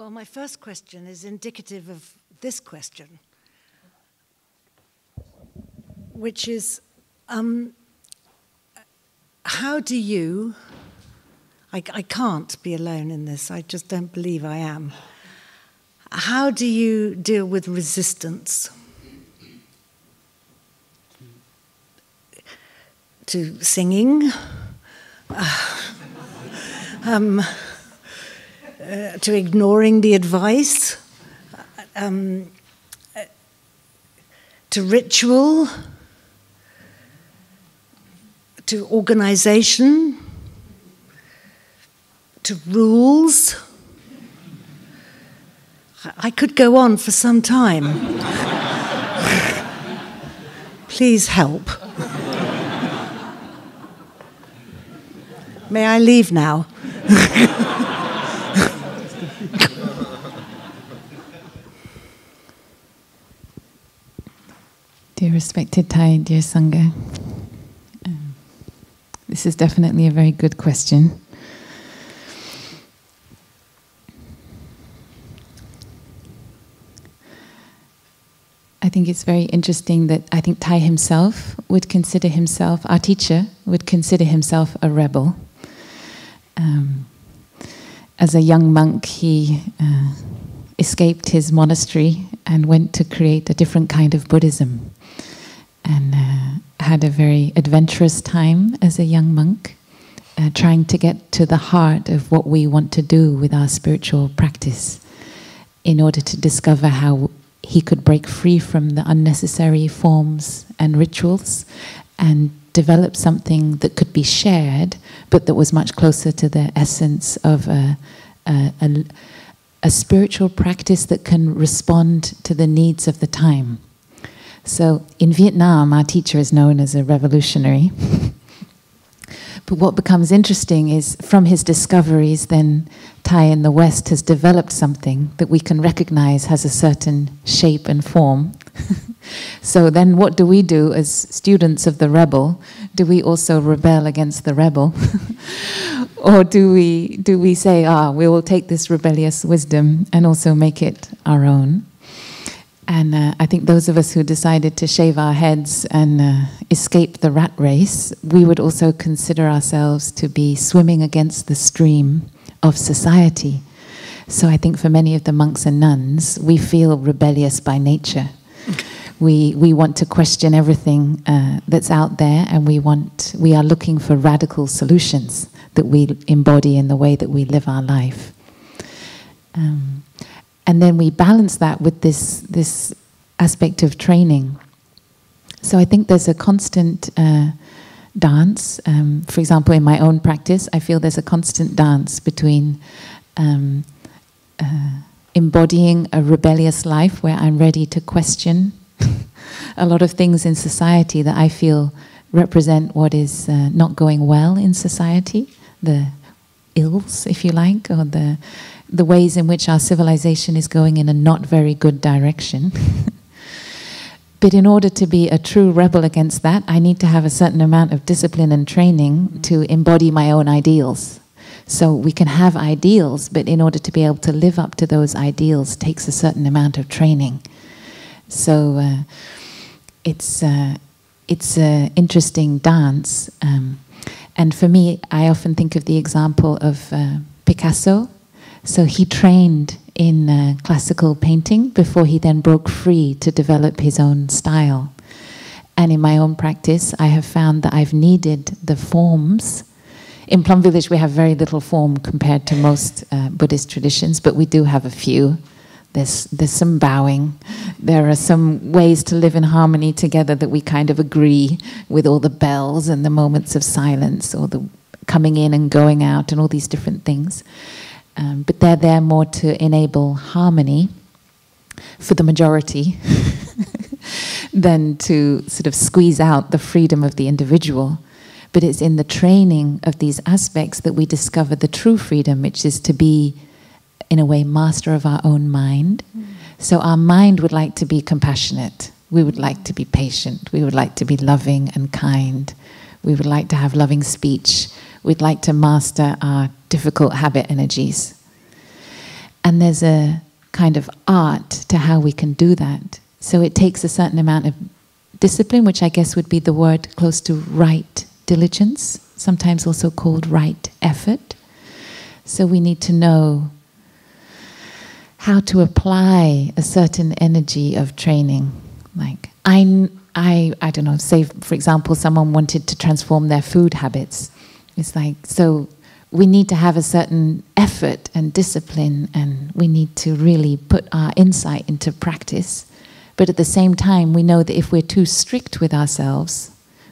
Well, my first question is indicative of this question, which is, how do you, I can't be alone in this, I just don't believe I am. How do you deal with resistance to singing, to ignoring the advice, to ritual, to organization, to rules? I could go on for some time. Please help. May I leave now? Dear respected Thai, dear Sangha, this is definitely a very good question. I think it's very interesting that I think Thai himself would consider himself, our teacher would consider himself a rebel. As a young monk, he escaped his monastery and went to create a different kind of Buddhism, and had a very adventurous time as a young monk, trying to get to the heart of what we want to do with our spiritual practice in order to discover how he could break free from the unnecessary forms and rituals and develop something that could be shared, but that was much closer to the essence of a spiritual practice that can respond to the needs of the time. So in Vietnam, our teacher is known as a revolutionary. But what becomes interesting is, from his discoveries, then Thai in the West has developed something that we can recognize has a certain shape and form. So then what do we do as students of the rebel? Do we also rebel against the rebel? Or do we say, we will take this rebellious wisdom and also make it our own? And I think those of us who decided to shave our heads and escape the rat race, we would also consider ourselves to be swimming against the stream of society. So I think for many of the monks and nuns, we feel rebellious by nature. We want to question everything that's out there, and we are looking for radical solutions that we embody in the way that we live our life. And then we balance that with this aspect of training. So I think there's a constant dance. For example, in my own practice, I feel there's a constant dance between embodying a rebellious life where I'm ready to question a lot of things in society that I feel represent what is not going well in society, the ills, if you like, or the ways in which our civilization is going in a not very good direction. But in order to be a true rebel against that, I need to have a certain amount of discipline and training to embody my own ideals. So we can have ideals, but in order to be able to live up to those ideals takes a certain amount of training. So it's an interesting dance. And for me, I often think of the example of Picasso. So he trained in classical painting before he then broke free to develop his own style. And in my own practice, I have found that I've needed the forms. In Plum Village, we have very little form compared to most Buddhist traditions, but we do have a few. There's some bowing. There are some ways to live in harmony together that we kind of agree with, all the bells and the moments of silence, or the coming in and going out and all these different things. But they're there more to enable harmony for the majority than to sort of squeeze out the freedom of the individual. But it's in the training of these aspects that we discover the true freedom, which is to be, in a way, master of our own mind. So our mind would like to be compassionate. We would like to be patient. We would like to be loving and kind. We would like to have loving speech. We'd like to master our difficult habit energies. And there's a kind of art to how we can do that. So it takes a certain amount of discipline, which I guess would be the word close to right diligence, sometimes also called right effort. So we need to know how to apply a certain energy of training. Like, I don't know, say, for example, someone wanted to transform their food habits. It's like, so we need to have a certain effort and discipline, and we need to really put our insight into practice. But at the same time, we know that if we're too strict with ourselves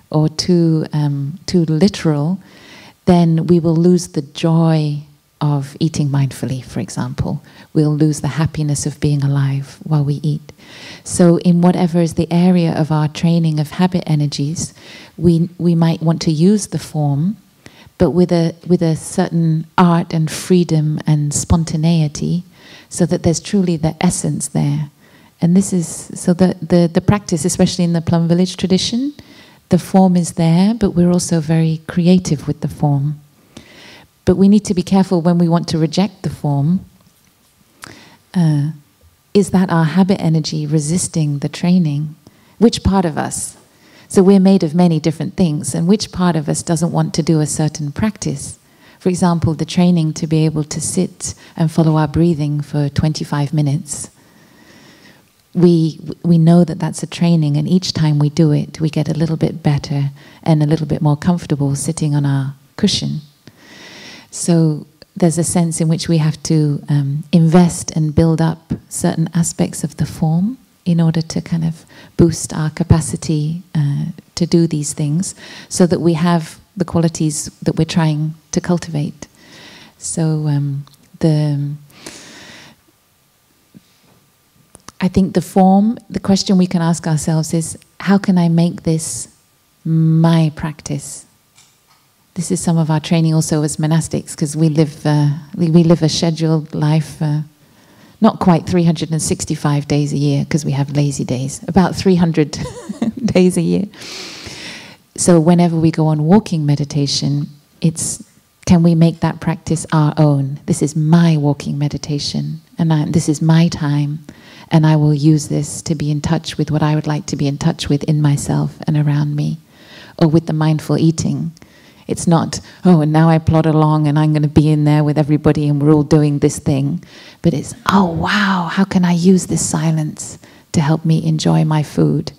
or too literal, then we will lose the joy of eating mindfully, for example. We'll lose the happiness of being alive while we eat. So in whatever is the area of our training of habit energies, we might want to use the form, but with a certain art and freedom and spontaneity, so that there's truly the essence there. And this is, so the practice, especially in the Plum Village tradition, the form is there, but we're also very creative with the form. But we need to be careful when we want to reject the form. Is that our habit energy resisting the training? Which part of us? So we're made of many different things, and which part of us doesn't want to do a certain practice? For example, the training to be able to sit and follow our breathing for 25 minutes. We know that that's a training, and each time we do it, we get a little bit better and a little bit more comfortable sitting on our cushion. So there's a sense in which we have to invest and build up certain aspects of the form in order to kind of boost our capacity to do these things, so that we have the qualities that we're trying to cultivate. So I think the form, the question we can ask ourselves is, how can I make this my practice? This is some of our training also as monastics, because we live a scheduled life, not quite 365 days a year, because we have lazy days, about 300 days a year. So whenever we go on walking meditation, it's, can we make that practice our own? This is my walking meditation, and this is my time, and I will use this to be in touch with what I would like to be in touch with in myself and around me. Or with the mindful eating. It's not, oh, and now I plod along and I'm going to be in there with everybody and we're all doing this thing. But it's, oh, wow, how can I use this silence to help me enjoy my food?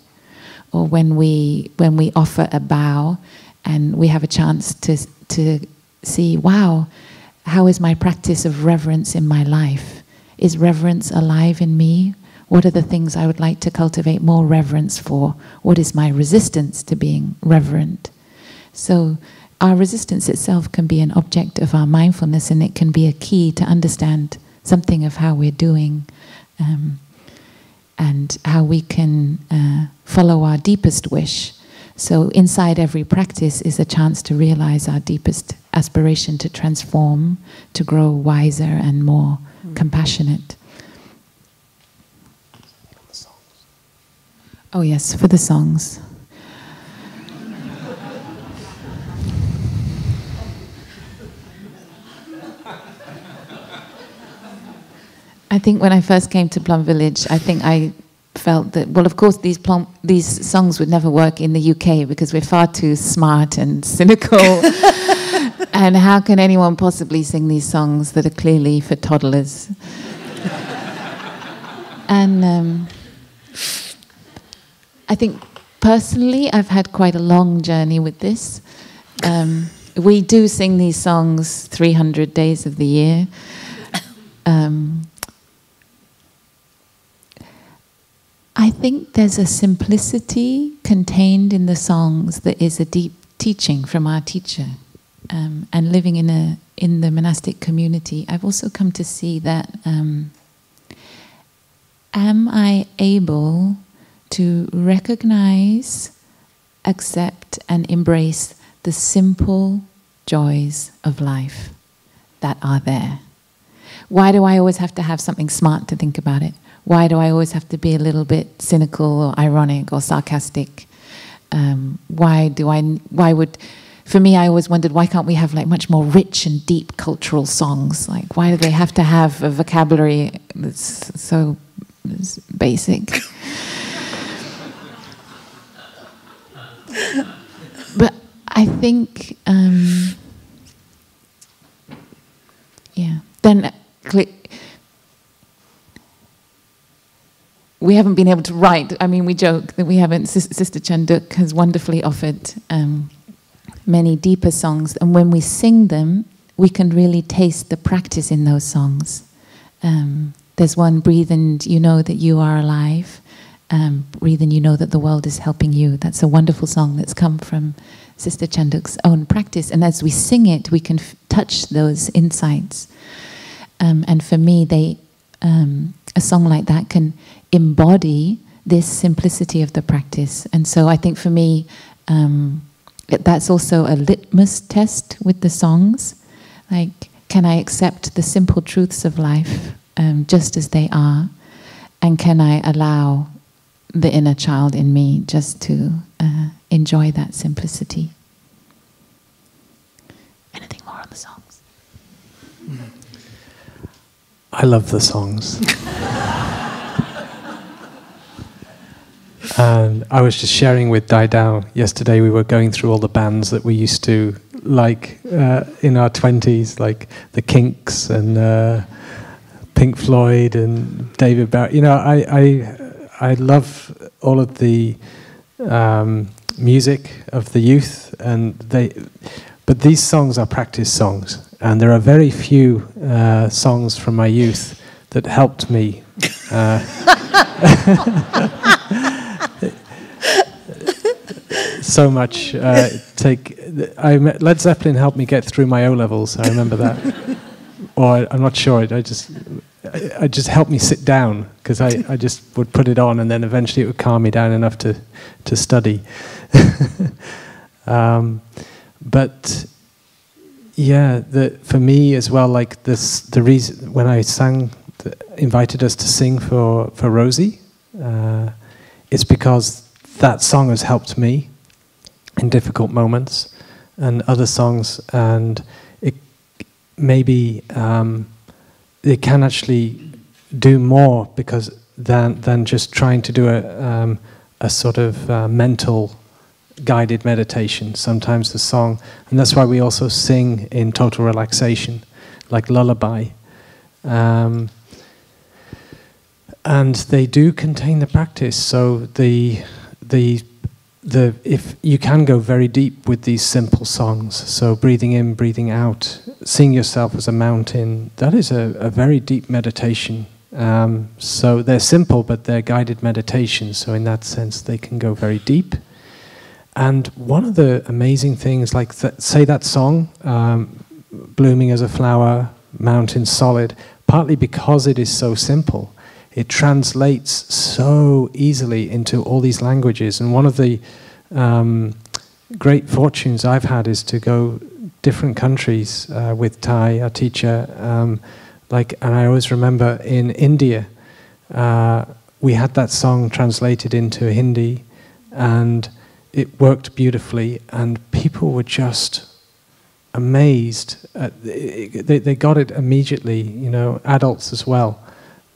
Or when we offer a bow and we have a chance to see, wow, how is my practice of reverence in my life? Is reverence alive in me? What are the things I would like to cultivate more reverence for? What is my resistance to being reverent? So our resistance itself can be an object of our mindfulness, and it can be a key to understand something of how we're doing and how we can follow our deepest wish. So inside every practice is a chance to realize our deepest aspiration to transform, to grow wiser and more compassionate. Oh yes, for the songs. I think when I first came to Plum Village, I think I felt that, well, of course, these songs would never work in the UK because we're far too smart and cynical. And how can anyone possibly sing these songs that are clearly for toddlers? And I think personally, I've had quite a long journey with this. We do sing these songs 300 days of the year. I think there's a simplicity contained in the songs that is a deep teaching from our teacher. And living in the monastic community, I've also come to see that am I able to recognize, accept, and embrace the simple joys of life that are there? Why do I always have to have something smart to think about it? Why do I always have to be a little bit cynical or ironic or sarcastic? Why would for me, I always wondered, why can't we have like much more rich and deep cultural songs? Like, why do they have to have a vocabulary that's so basic? But I think, then we haven't been able to write. I mean, we joke that we haven't. Sister Chanduk has wonderfully offered many deeper songs, and when we sing them, we can really taste the practice in those songs. There's one, breathe and you know that you are alive. Breathe and you know that the world is helping you. That's a wonderful song that's come from Sister Chanduk's own practice. And as we sing it, we can touch those insights. And for me, a song like that can embody this simplicity of the practice. And so I think for me, that's also a litmus test with the songs. Like, can I accept the simple truths of life just as they are? And can I allow the inner child in me just to enjoy that simplicity? Anything more on the songs? I love the songs. And I was just sharing with Dai Dao yesterday, we were going through all the bands that we used to like in our 20s, like the Kinks and Pink Floyd and David Bowie. You know, I love all of the music of the youth, but these songs are practice songs. And there are very few songs from my youth that helped me. So much. Led Zeppelin helped me get through my O-levels. I remember that. Or I'm not sure. It just helped me sit down, because I just would put it on, and then eventually it would calm me down enough to study. But yeah, for me as well, like this, the reason when I invited us to sing for Rosie, it's because that song has helped me in difficult moments, and other songs, and it maybe it can actually do more because than just trying to do a sort of mental guided meditation. Sometimes the song, and that's why we also sing in total relaxation, like lullaby, and they do contain the practice. So if you can go very deep with these simple songs, so breathing in, breathing out, seeing yourself as a mountain, that is a very deep meditation. So they're simple, but they're guided meditations. So in that sense, they can go very deep. And one of the amazing things, like say that song, blooming as a flower, mountain solid, partly because it is so simple, it translates so easily into all these languages. And one of the great fortunes I've had is to go different countries with Thai, our teacher. And I always remember in India, we had that song translated into Hindi, and it worked beautifully, and people were just amazed. They got it immediately, you know, adults as well,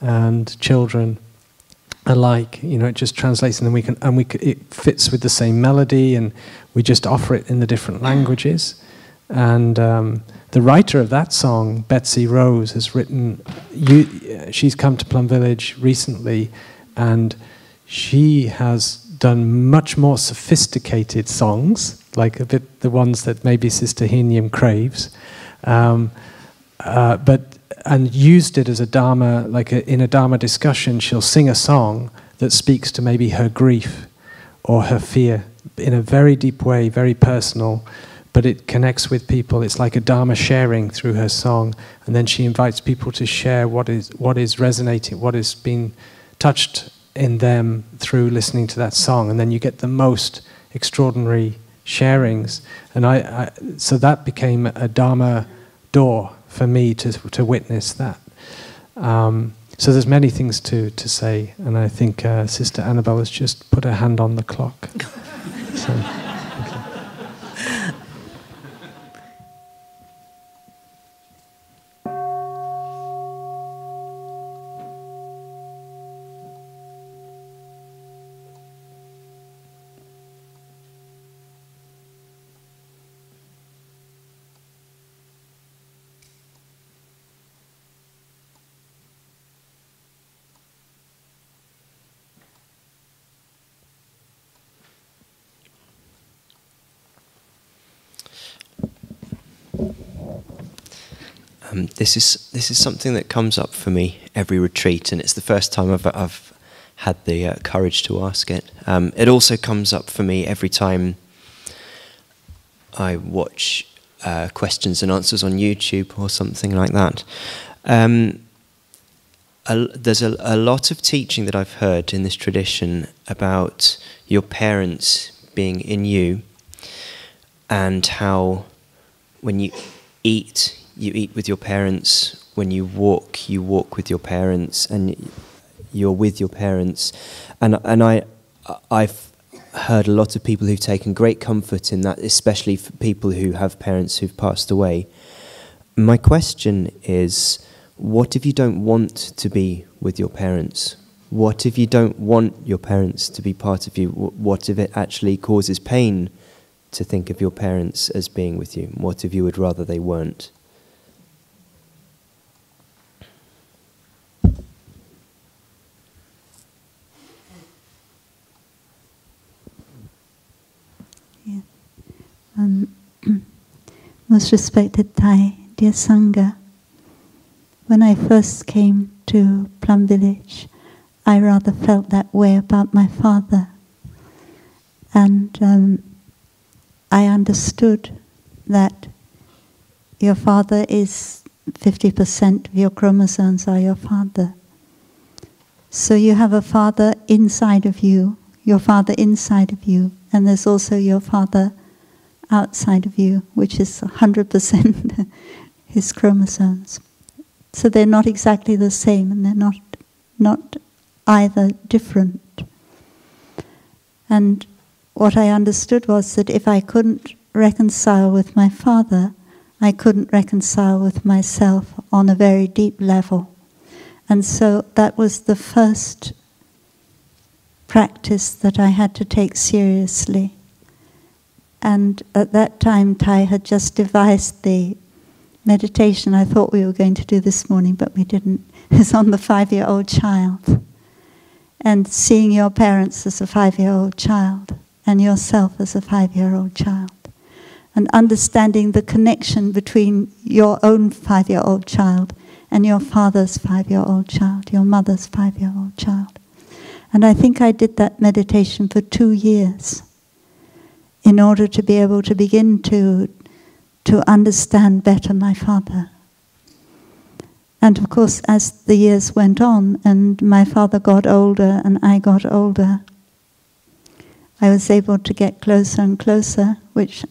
and children alike. You know, it just translates, and then it fits with the same melody, and we just offer it in the different languages. And the writer of that song, Betsy Rose, has written. She's come to Plum Village recently, and she has done much more sophisticated songs, like a bit the ones that maybe Sister Hinyam craves, and used it as a Dharma, in a Dharma discussion, she'll sing a song that speaks to maybe her grief or her fear in a very deep way, very personal, but it connects with people. It's like a Dharma sharing through her song, and then she invites people to share what is resonating, what has been touched in them through listening to that song, and then you get the most extraordinary sharings. And so that became a Dharma door for me to witness that. So there's many things to say, and I think Sister Annabelle has just put her hand on the clock. So, okay. This is something that comes up for me every retreat, and it's the first time I've had the courage to ask it. It also comes up for me every time I watch questions and answers on YouTube or something like that. There's a lot of teaching that I've heard in this tradition about your parents being in you, and how when you eat with your parents, when you walk with your parents, and you're with your parents. And I've heard a lot of people who've taken great comfort in that, especially for people who have parents who've passed away. My question is, what if you don't want to be with your parents? What if you don't want your parents to be part of you? What if it actually causes pain to think of your parents as being with you? What if you would rather they weren't? Yeah. Most respected Thai, dear Sangha, when I first came to Plum Village, I rather felt that way about my father. And I understood that your father is 50% of your chromosomes are your father. So you have a father inside of you, your father inside of you, and there's also your father outside of you, which is 100% his chromosomes. So they're not exactly the same, and they're not either different. And what I understood was that if I couldn't reconcile with my father, I couldn't reconcile with myself on a very deep level. And so that was the first practice that I had to take seriously. And at that time, Thai had just devised the meditation I thought we were going to do this morning, but we didn't. It's on the 5-year-old child. And seeing your parents as a 5-year-old child, and yourself as a 5-year-old child. And understanding the connection between your own 5-year-old child and your father's 5-year-old child, your mother's 5-year-old child. And I think I did that meditation for 2 years in order to be able to begin to understand better my father. And of course, as the years went on and my father got older and I got older, I was able to get closer and closer, which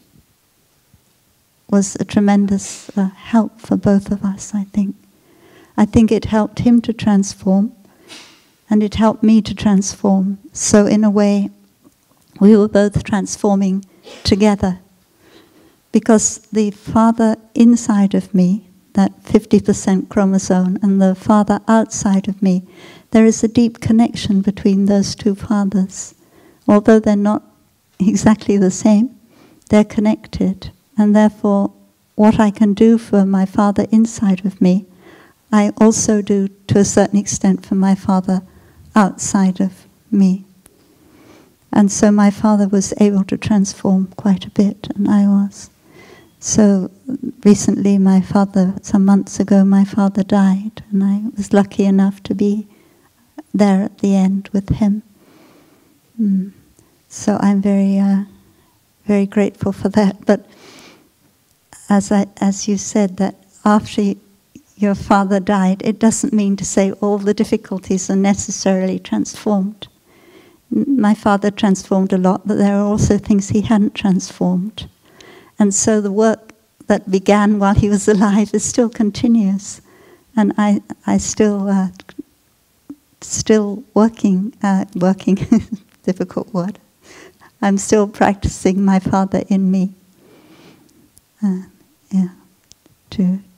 was a tremendous help for both of us, I think. I think it helped him to transform, and it helped me to transform. So in a way, we were both transforming together. Because the father inside of me, that 50% chromosome, and the father outside of me, there is a deep connection between those two fathers. Although they're not exactly the same, they're connected. And therefore, what I can do for my father inside of me, I also do to a certain extent for my father outside of me. And so my father was able to transform quite a bit, and I was. So recently some months ago, my father died, and I was lucky enough to be there at the end with him. So I'm very, very grateful for that. But as you said, that after your father died, it doesn't mean to say all the difficulties are necessarily transformed. My father transformed a lot, but there are also things he hadn't transformed. And so the work that began while he was alive is still continuous. And I still working, difficult word. I'm still practicing my father in me.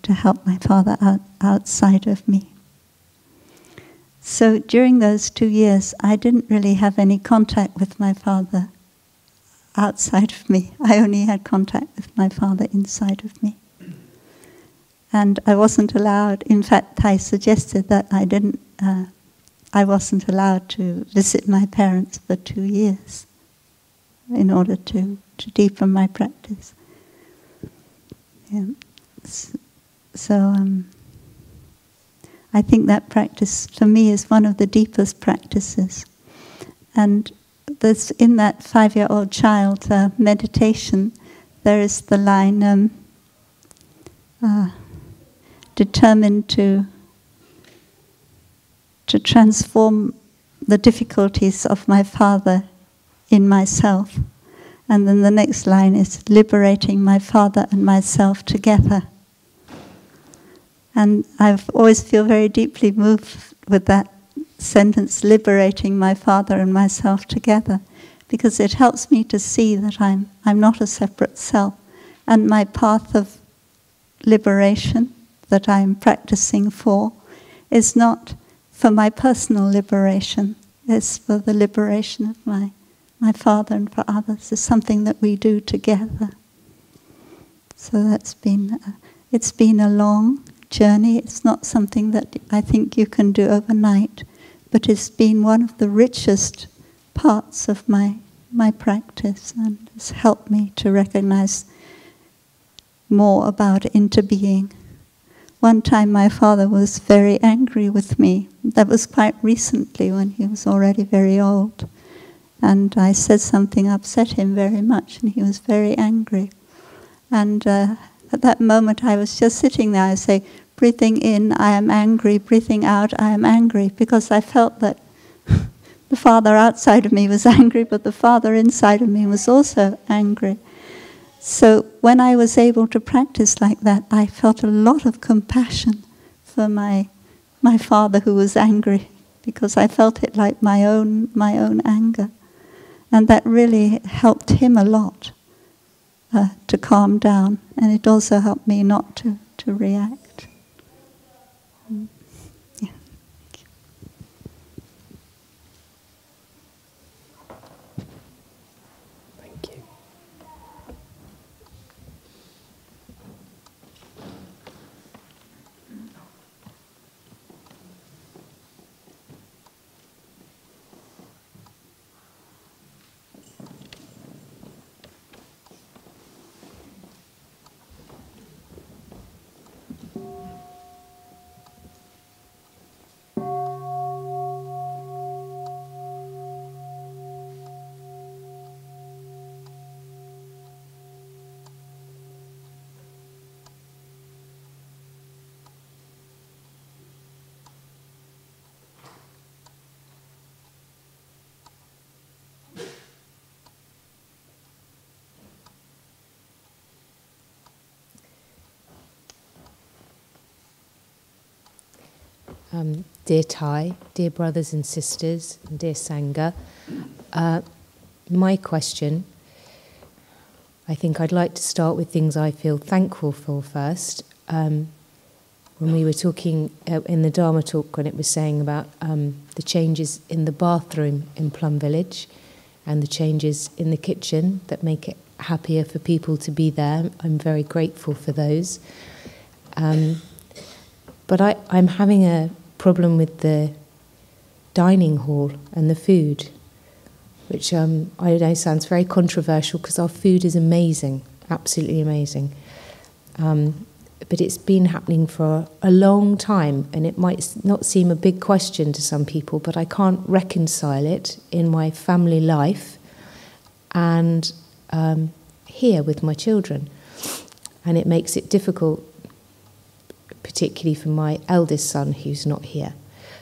To help my father outside of me. So during those 2 years, I didn't really have any contact with my father outside of me. I only had contact with my father inside of me. And I wasn't allowed, in fact, Thai suggested that I wasn't allowed to visit my parents for 2 years in order to deepen my practice. Yeah. So I think that practice, for me, is one of the deepest practices. And there's, in that 5-year-old child meditation, there is the line, determined to transform the difficulties of my father in myself. And then the next line is liberating my father and myself together. And I've always feel very deeply moved with that sentence, liberating my father and myself together, because it helps me to see that I'm not a separate self, and my path of liberation that I'm practicing for is not for my personal liberation, it's for the liberation of my father and for others. It's something that we do together. So that's been, it's been a long journey. It's not something that I think you can do overnight, but it's been one of the richest parts of my practice, and it's helped me to recognize more about interbeing. One time my father was very angry with me. That was quite recently, when he was already very old. And I said something upset him very much, and he was very angry. And at that moment I was just sitting there. I say, breathing in, I am angry. Breathing out, I am angry. Because I felt that the father outside of me was angry, but the father inside of me was also angry. So when I was able to practice like that, I felt a lot of compassion for my father who was angry, because I felt it like my own anger. And that really helped him a lot to calm down. And it also helped me not to react. Yeah. Thank you. Dear Thai, dear brothers and sisters, and dear Sangha, my question, I think I'd like to start with things I feel thankful for first. When we were talking in the Dharma talk, when it was saying about the changes in the bathroom in Plum Village and the changes in the kitchen that make it happier for people to be there, I'm very grateful for those. But I'm having a problem with the dining hall and the food, which I know sounds very controversial, because our food is amazing, absolutely amazing. But it's been happening for a long time, and it might not seem a big question to some people, but I can't reconcile it in my family life and here with my children. And it makes it difficult, particularly for my eldest son who's not here.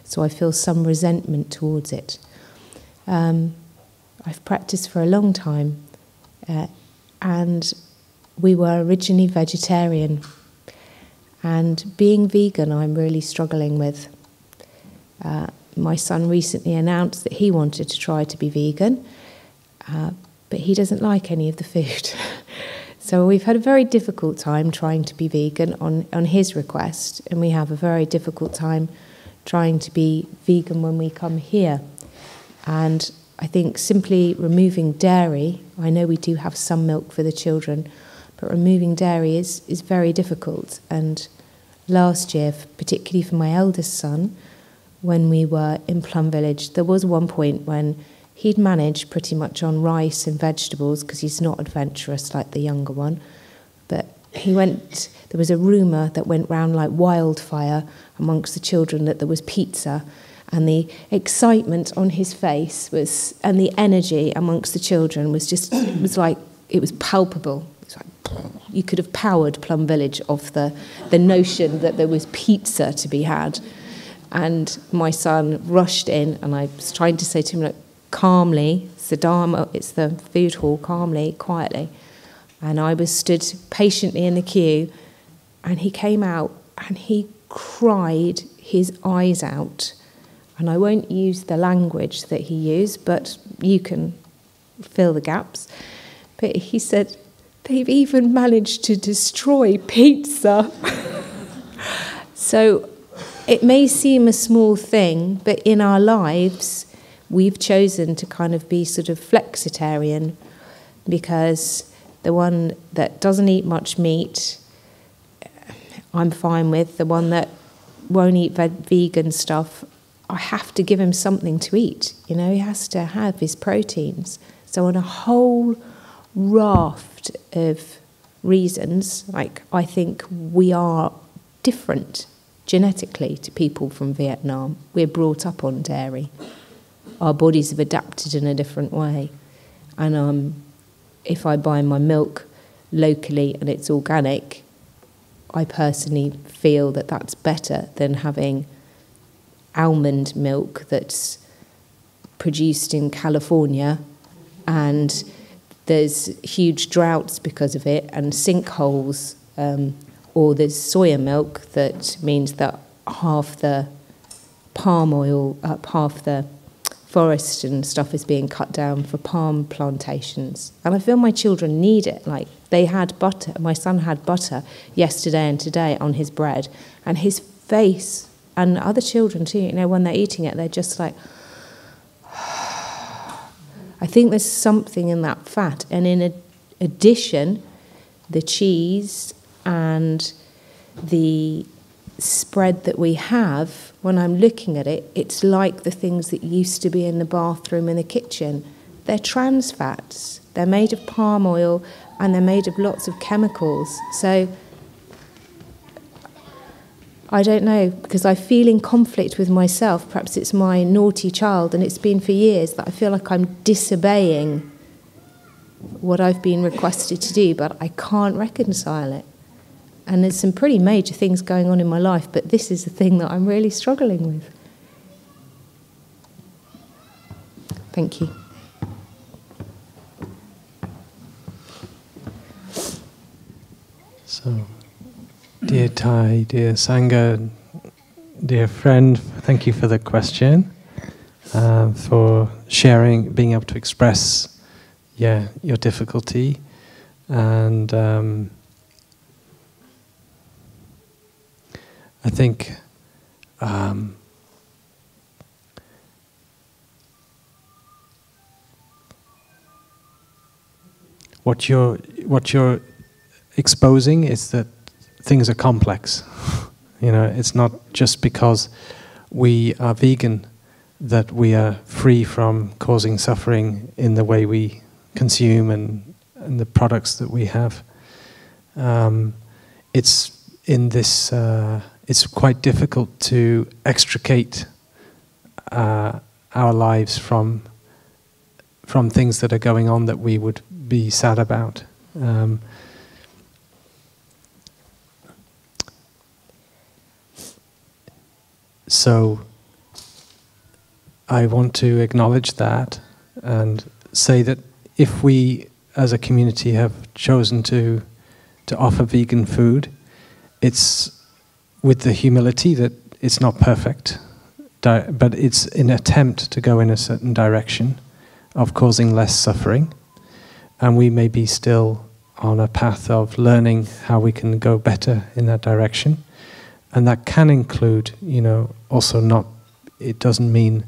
So I feel some resentment towards it. I've practiced for a long time, and we were originally vegetarian. And being vegan, I'm really struggling with. My son recently announced that he wanted to try to be vegan, but he doesn't like any of the food. So we've had a very difficult time trying to be vegan on his request, and we have a very difficult time trying to be vegan when we come here. And I think simply removing dairy, I know we do have some milk for the children, but removing dairy is very difficult. And last year, particularly for my eldest son, when we were in Plum Village, there was one point when he'd managed pretty much on rice and vegetables, because he's not adventurous like the younger one, but there was a rumour that went round like wildfire amongst the children that there was pizza, and the excitement on his face was, and the energy amongst the children was just, it was palpable. It was like, you could have powered Plum Village off the notion that there was pizza to be had. And my son rushed in, and I was trying to say to him, look, calmly, Saddam, it's the food hall, calmly, quietly. And I was stood patiently in the queue, and he came out and he cried his eyes out. And I won't use the language that he used, but you can fill the gaps. But he said, they've even managed to destroy pizza. So it may seem a small thing, but in our lives, we've chosen to kind of be sort of flexitarian, because the one that doesn't eat much meat, I'm fine with. The one that won't eat vegan stuff, I have to give him something to eat. You know, he has to have his proteins. So on a whole raft of reasons, like, I think we are different genetically to people from Vietnam. We're brought up on dairy. Our bodies have adapted in a different way. And if I buy my milk locally and it's organic, I personally feel that that's better than having almond milk that's produced in California, and there's huge droughts because of it, and sinkholes, or there's soya milk that means that half the palm oil, half the forest and stuff is being cut down for palm plantations. And I feel my children need it. Like, they had butter, my son had butter yesterday and today on his bread, and his face, and other children too, you know, when they're eating it, they're just like, I think there's something in that fat. And in addition, the cheese and the spread that we have, when I'm looking at it, it's like the things that used to be in the bathroom and the kitchen. They're trans fats. They're made of palm oil, and they're made of lots of chemicals. So I don't know, because I feel in conflict with myself. Perhaps it's my naughty child, and it's been for years that I feel like I'm disobeying what I've been requested to do, but I can't reconcile it. And there's some pretty major things going on in my life, but this is the thing that I'm really struggling with. Thank you. So, dear Thai, dear Sangha, dear friend, thank you for the question, for sharing, being able to express, your difficulty, and I think what you're exposing is that things are complex. You know, it's not just because we are vegan that we are free from causing suffering in the way we consume and the products that we have. It's in this. It's quite difficult to extricate our lives from things that are going on that we would be sad about. So I want to acknowledge that and say that if we as a community have chosen to offer vegan food, it's with the humility that it's not perfect, but it's an attempt to go in a certain direction of causing less suffering. And we may be still on a path of learning how we can go better in that direction. And that can include, also not, it doesn't mean,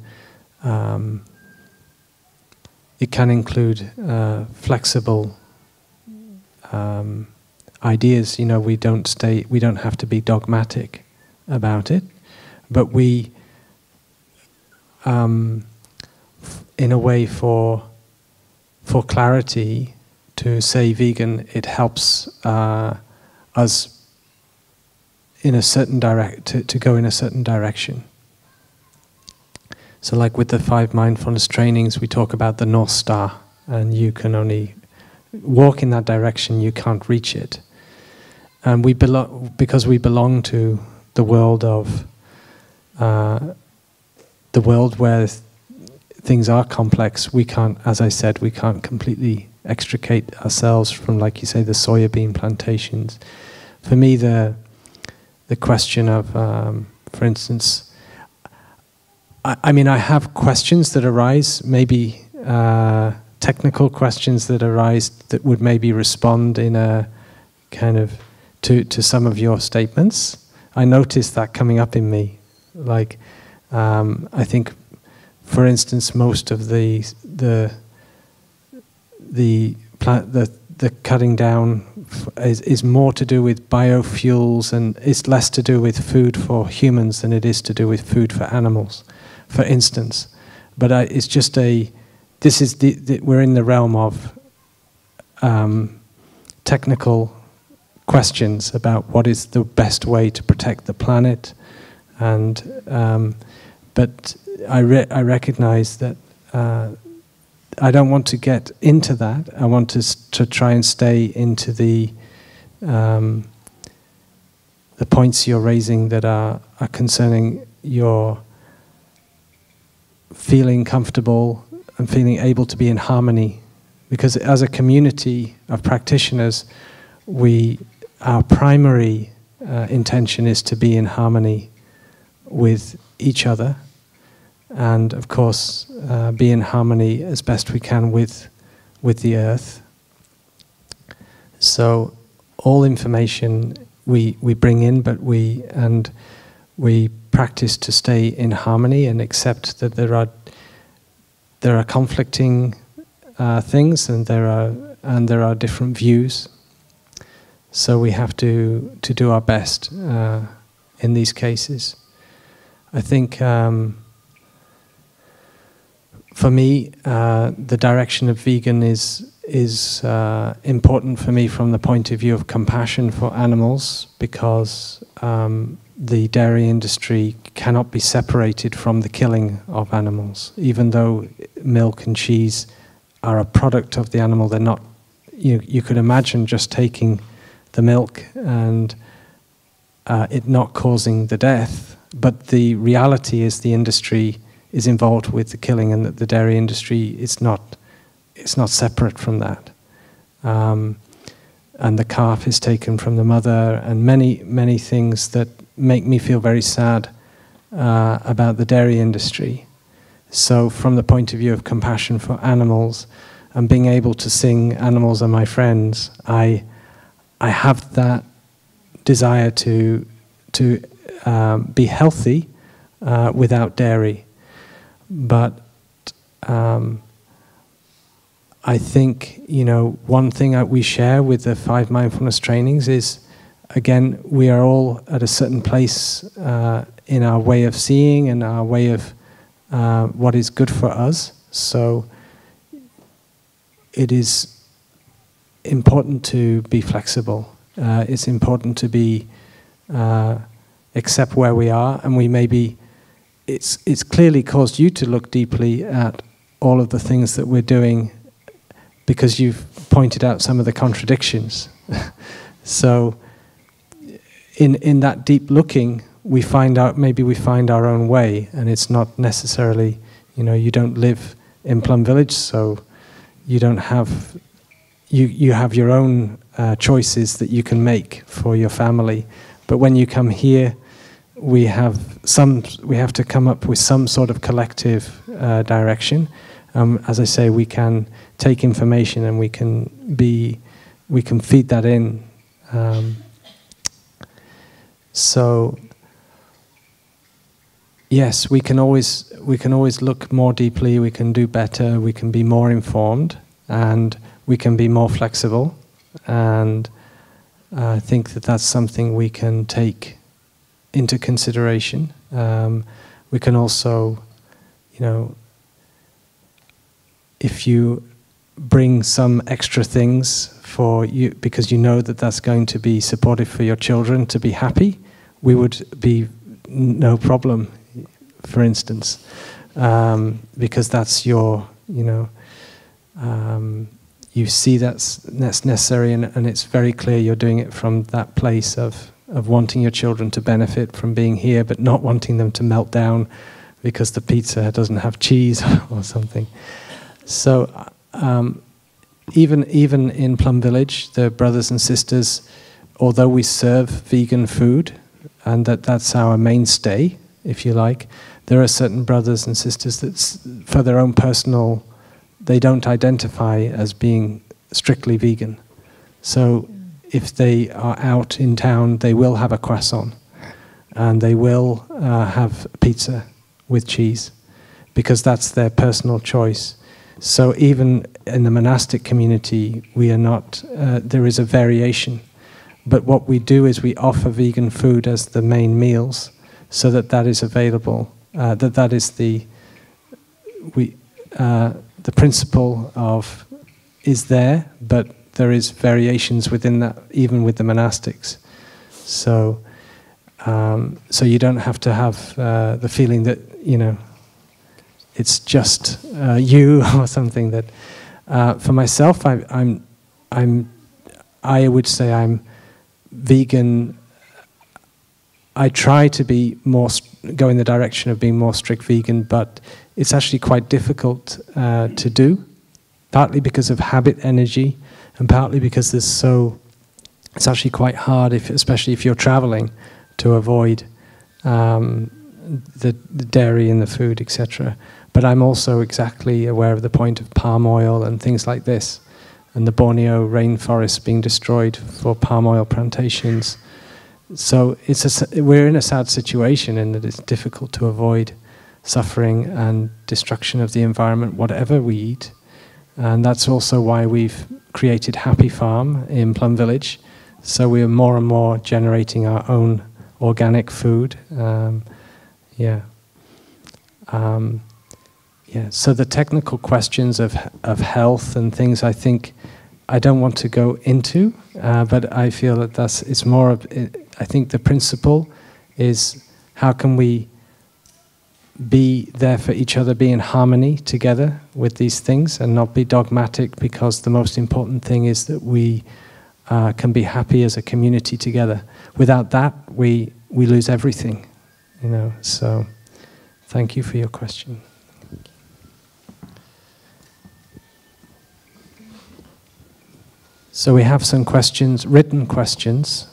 it can include flexible ideas. We don't have to be dogmatic about it, but we, in a way, for clarity, to say vegan, it helps us in a certain to go in a certain direction. So like with the 5 mindfulness trainings, we talk about the North Star, and you can only walk in that direction, you can't reach it. And because we belong to the world of the world where things are complex, we can't, as I said, we can't completely extricate ourselves from, like you say, the soya bean plantations. For me, the question of, for instance, I mean, I have questions that arise, maybe technical questions that arise that would maybe respond in a kind of to some of your statements. I noticed that coming up in me. Like, I think, for instance, most of the cutting down is more to do with biofuels, and it's less to do with food for humans than it is to do with food for animals, for instance. But it's just we're in the realm of technical questions about what is the best way to protect the planet, and but I recognize that I don't want to get into that. I want to try and stay into the points you're raising that are concerning your feeling comfortable and feeling able to be in harmony. Because as a community of practitioners, our primary intention is to be in harmony with each other, and of course be in harmony as best we can with the earth. So all information we bring in, but we practice to stay in harmony and accept that there are conflicting things, and there are different views. So we have to do our best in these cases. I think for me, the direction of vegan is important for me from the point of view of compassion for animals, because the dairy industry cannot be separated from the killing of animals. Even though milk and cheese are a product of the animal, they're not. You could imagine just taking the milk and it not causing the death, but the reality is the industry is involved with the killing, and that the dairy industry is not separate from that. And the calf is taken from the mother, and many things that make me feel very sad about the dairy industry. So from the point of view of compassion for animals and being able to sing "Animals Are My Friends," I have that desire to be healthy without dairy. But I think, one thing that we share with the 5 mindfulness trainings is, again, we are all at a certain place in our way of seeing and our way of what is good for us. So it is important to be flexible. It's important to be accept where we are, and we may be. It's clearly caused you to look deeply at all of the things that we're doing, because you've pointed out some of the contradictions. So in that deep looking, we find our own way, and it's not necessarily, you don't live in Plum Village, so you don't have, you have your own choices that you can make for your family. But when you come here, we have to come up with some sort of collective direction. As I say, we can take information and we can feed that in. So yes, we can always look more deeply. We can do better. We can be more informed, and we can be more flexible. And I think that that's something we can take into consideration. We can also, if you bring some extra things for you, because you know that that's going to be supportive for your children to be happy, we would be no problem, for instance, because that's your, you see that's necessary, and it's very clear you're doing it from that place of wanting your children to benefit from being here, but not wanting them to melt down because the pizza doesn't have cheese or something. So even in Plum Village, the brothers and sisters, although we serve vegan food, and that's our mainstay, if you like, there are certain brothers and sisters that, for their own personal, they don't identify as being strictly vegan. So if they are out in town, they will have a croissant, and they will have pizza with cheese, because that's their personal choice. So even in the monastic community, we are not, there is a variation. But what we do is we offer vegan food as the main meals, so that is available. That is the principle of is there, but there is variations within that, even with the monastics. So so you don't have to have the feeling that it's just you or something. That for myself, I would say I'm vegan. I try to be go in the direction of being more strict vegan, but it's actually quite difficult to do, partly because of habit energy, and partly because it's actually quite hard, especially if you're traveling, to avoid the dairy in the food, etc. But I'm also exactly aware of the point of palm oil and things like this, and the Borneo rainforests being destroyed for palm oil plantations. So we're in a sad situation in that it's difficult to avoid suffering and destruction of the environment, whatever we eat. And that's also why we've created Happy Farm in Plum Village. So we are more and more generating our own organic food. So the technical questions of health and things, I think, I don't want to go into, but I feel that it's more of, I think the principle is how can we be there for each other, be in harmony together with these things, and not be dogmatic, because the most important thing is that we can be happy as a community together. Without that, we lose everything, So thank you for your question. So we have some questions, written questions,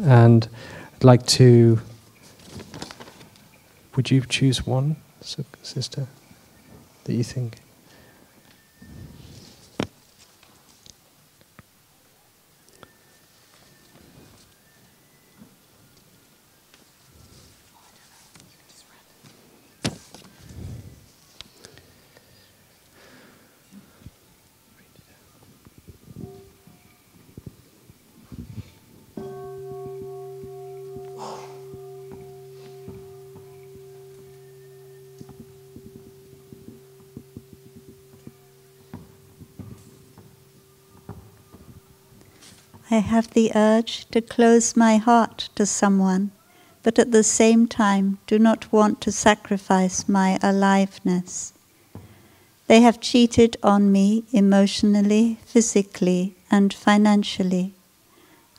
and I'd like to, would you choose one, sister, that you think? I have the urge to close my heart to someone, but at the same time do not want to sacrifice my aliveness. They have cheated on me emotionally, physically, and financially.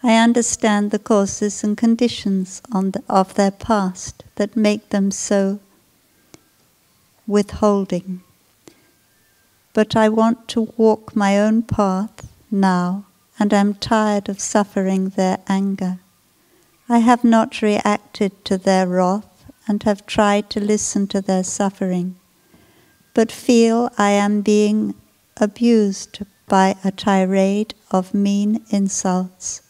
I understand the causes and conditions of their past that make them so withholding. But I want to walk my own path now, and am tired of suffering their anger. I have not reacted to their wrath and have tried to listen to their suffering, but feel I am being abused by a tirade of mean insults.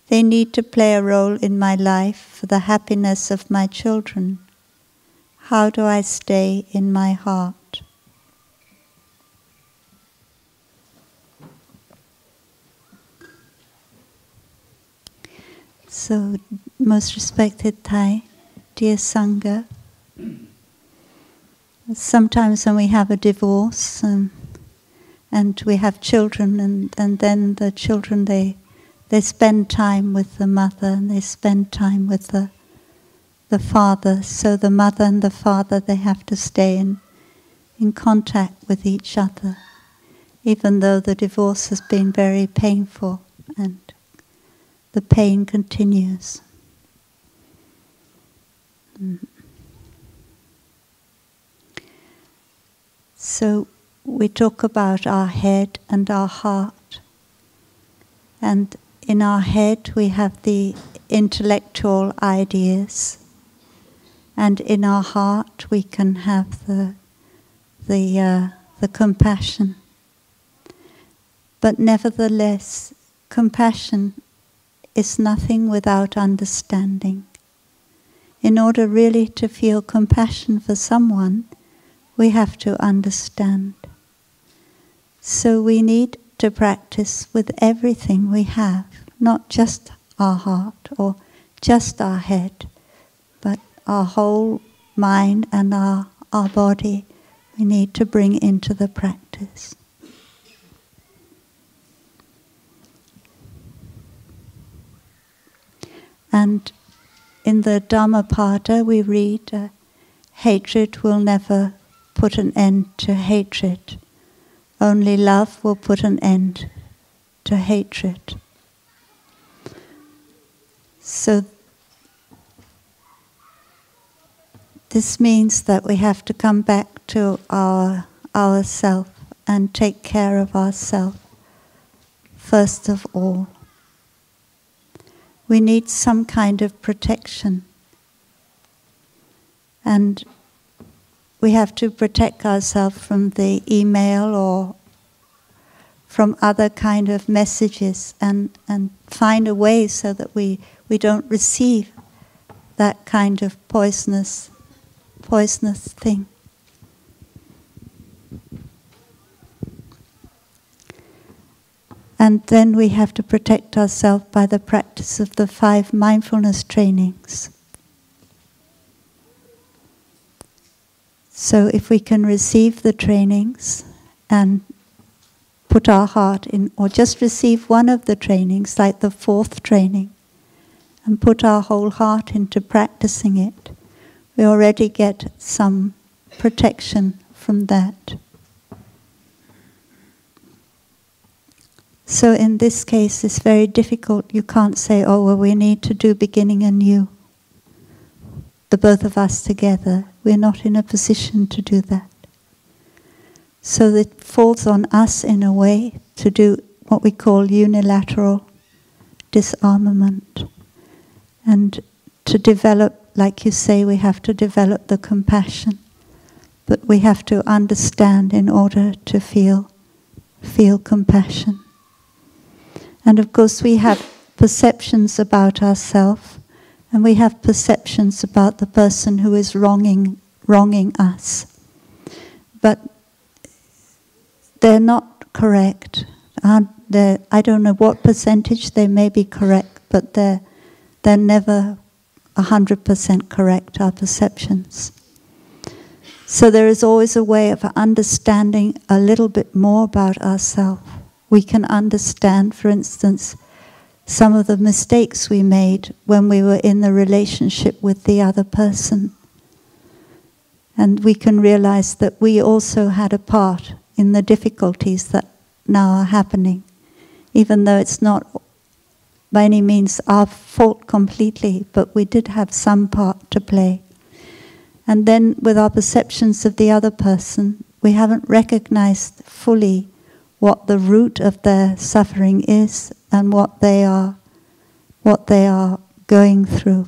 They need to play a role in my life for the happiness of my children. How do I stay in my heart? So, most respected Thai, dear Sangha, sometimes when we have a divorce and And we have children, and then the children, they spend time with the mother and they spend time with the father. So the mother and the father, they have to stay in contact with each other, even though the divorce has been very painful and the pain continues. So we talk about our head and our heart. And in our head we have the intellectual ideas, and in our heart we can have the compassion. But nevertheless, compassion is nothing without understanding. In order really to feel compassion for someone, we have to understand. So we need to practice with everything we have, not just our heart or just our head, but our whole mind and our body. We need to bring into the practice. And in the Dhammapada we read, hatred will never put an end to hatred. Only love will put an end to hatred. So this means that we have to come back to ourself and take care of ourself first of all. We need some kind of protection, and we have to protect ourselves from the email or from other kind of messages, and find a way so that we don't receive that kind of poisonous thing. And then we have to protect ourselves by the practice of the 5 mindfulness trainings. So if we can receive the trainings and put our heart in, or just receive one of the trainings, like the 4th training, and put our whole heart into practicing it, we already get some protection from that. So in this case it's very difficult. You can't say, oh well, we need to do beginning anew, the both of us together. We're not in a position to do that. So it falls on us in a way to do what we call unilateral disarmament. And to develop, like you say, we have to develop the compassion. But we have to understand in order to feel compassion. And of course we have perceptions about ourselves, and we have perceptions about the person who is wronging us. But they're not correct. I don't know what percentage they may be correct, but they're never 100% correct, our perceptions. So there is always a way of understanding a little bit more about ourselves. We can understand, for instance, some of the mistakes we made when we were in the relationship with the other person. And we can realize that we also had a part in the difficulties that now are happening, even though it's not by any means our fault completely, but we did have some part to play. And then with our perceptions of the other person, we haven't recognized fully what the root of their suffering is and what they are going through.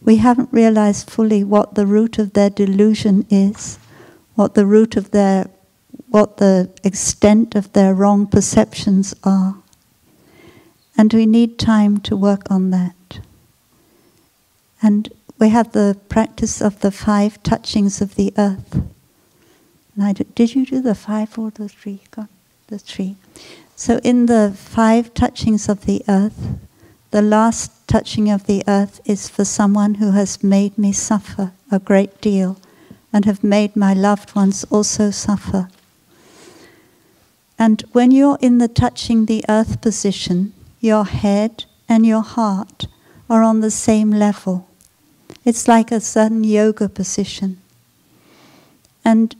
We haven't realized fully what the root of their delusion is, what the extent of their wrong perceptions are. And we need time to work on that. And we have the practice of the 5 touchings of the earth. And did you do the 5 or the 3? The 3. So in the 5 touchings of the earth, the last touching of the earth is for someone who has made me suffer a great deal and have made my loved ones also suffer. And when you're in the touching the earth position, your head and your heart are on the same level. It's like a certain yoga position. And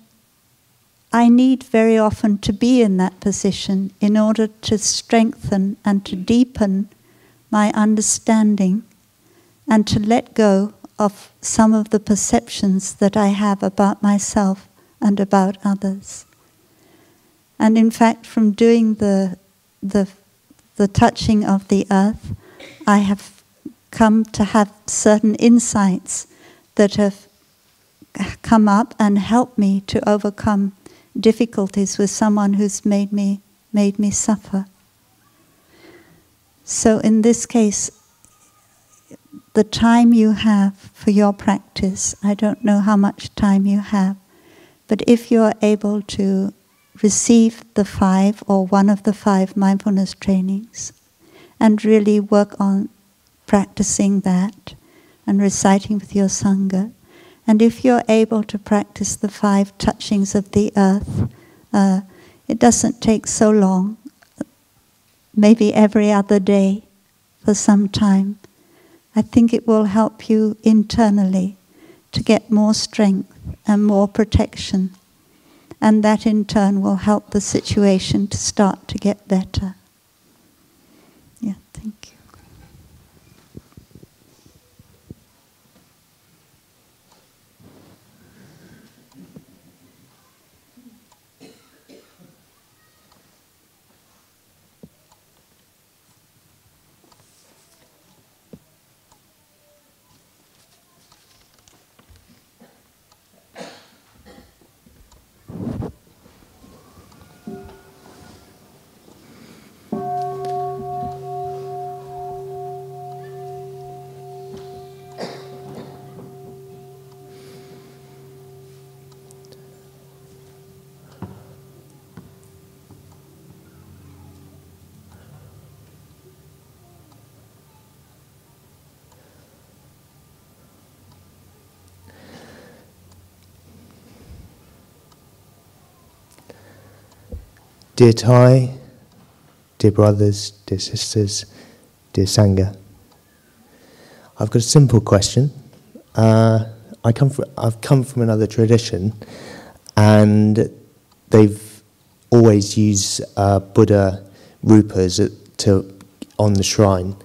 I need very often to be in that position in order to strengthen and to deepen my understanding and to let go of some of the perceptions that I have about myself and about others. And in fact, from doing the touching of the earth, I have come to have certain insights that have come up and helped me to overcome difficulties with someone who's made me suffer. So in this case, the time you have for your practice, I don't know how much time you have, but if you are able to receive the 5 or one of the 5 mindfulness trainings and really work on practicing that and reciting with your Sangha, and if you're able to practice the 5 touchings of the earth, it doesn't take so long, maybe every other day for some time, I think it will help you internally to get more strength and more protection. And that in turn will help the situation to start to get better. Yeah, thank you. Dear Thai, dear brothers, dear sisters, dear Sangha, I've got a simple question. I've come from another tradition, and they've always used Buddha rupas on the shrine,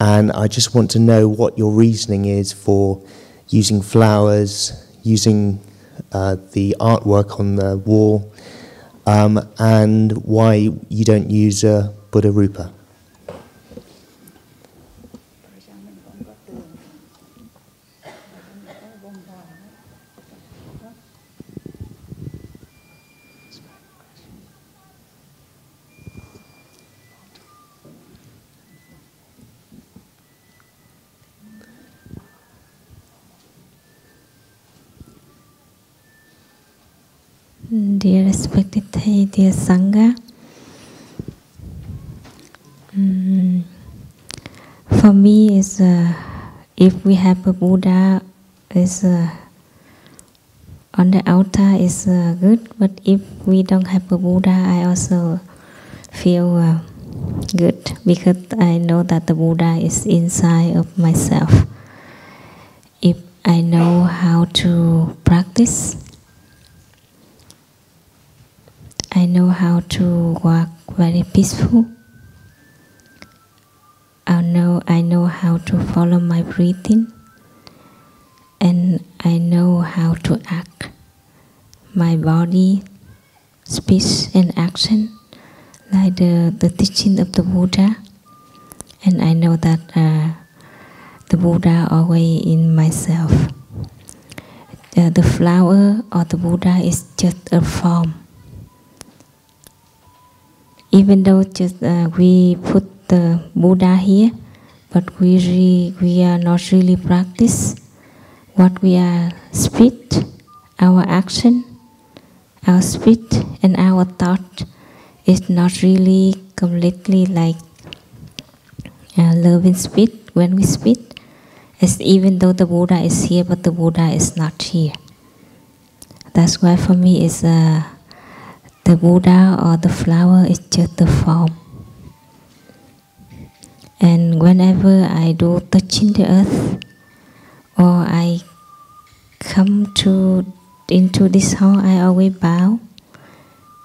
and I just want to know what your reasoning is for using flowers, using the artwork on the wall, and why you don't use a Buddha rupa. Dear respected Thai, dear Sangha, for me, is if we have a Buddha is on the altar is good, but if we don't have a Buddha, I also feel good, because I know that the Buddha is inside of myself. If I know how to practice, I know how to walk very peaceful. I know how to follow my breathing, and I know how to act my body, speech and action like the teaching of the Buddha. And I know that the Buddha always in myself. The flower or the Buddha is just a form. Even though just we put the Buddha here, but we are not really practice what we are speech, our action, our speech and our thought is not really completely like loving speech when we speak. It's even though the Buddha is here, but the Buddha is not here. That's why for me is the Buddha or the flower is just the form. And whenever I do touching the earth, or I come into this hall, I always bow,